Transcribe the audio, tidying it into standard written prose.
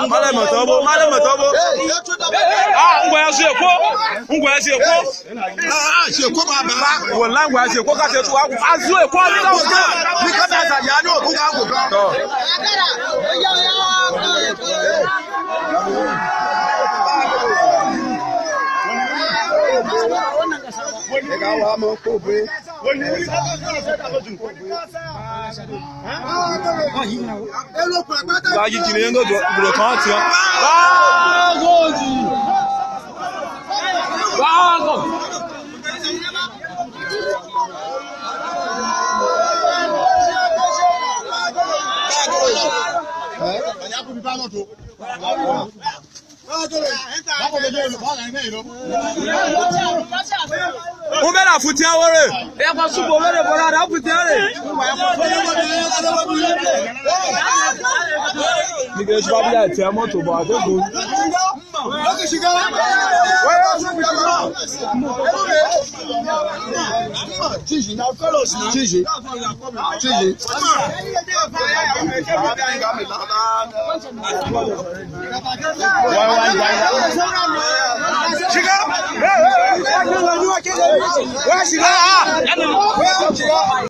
Malam Tobo. Ah, ngwa se ko. Se ko baba. Wallahi ngwa se ko ka se tu azu e ko mi ka o ka. Ni ka da ya no ko ka ko. To. Lagi kini ngo do kan ti o. Bago. O me la futi awore. E ko subo mere bora da futi are. Ni ke so bi ati moto bo adogo. Chiga.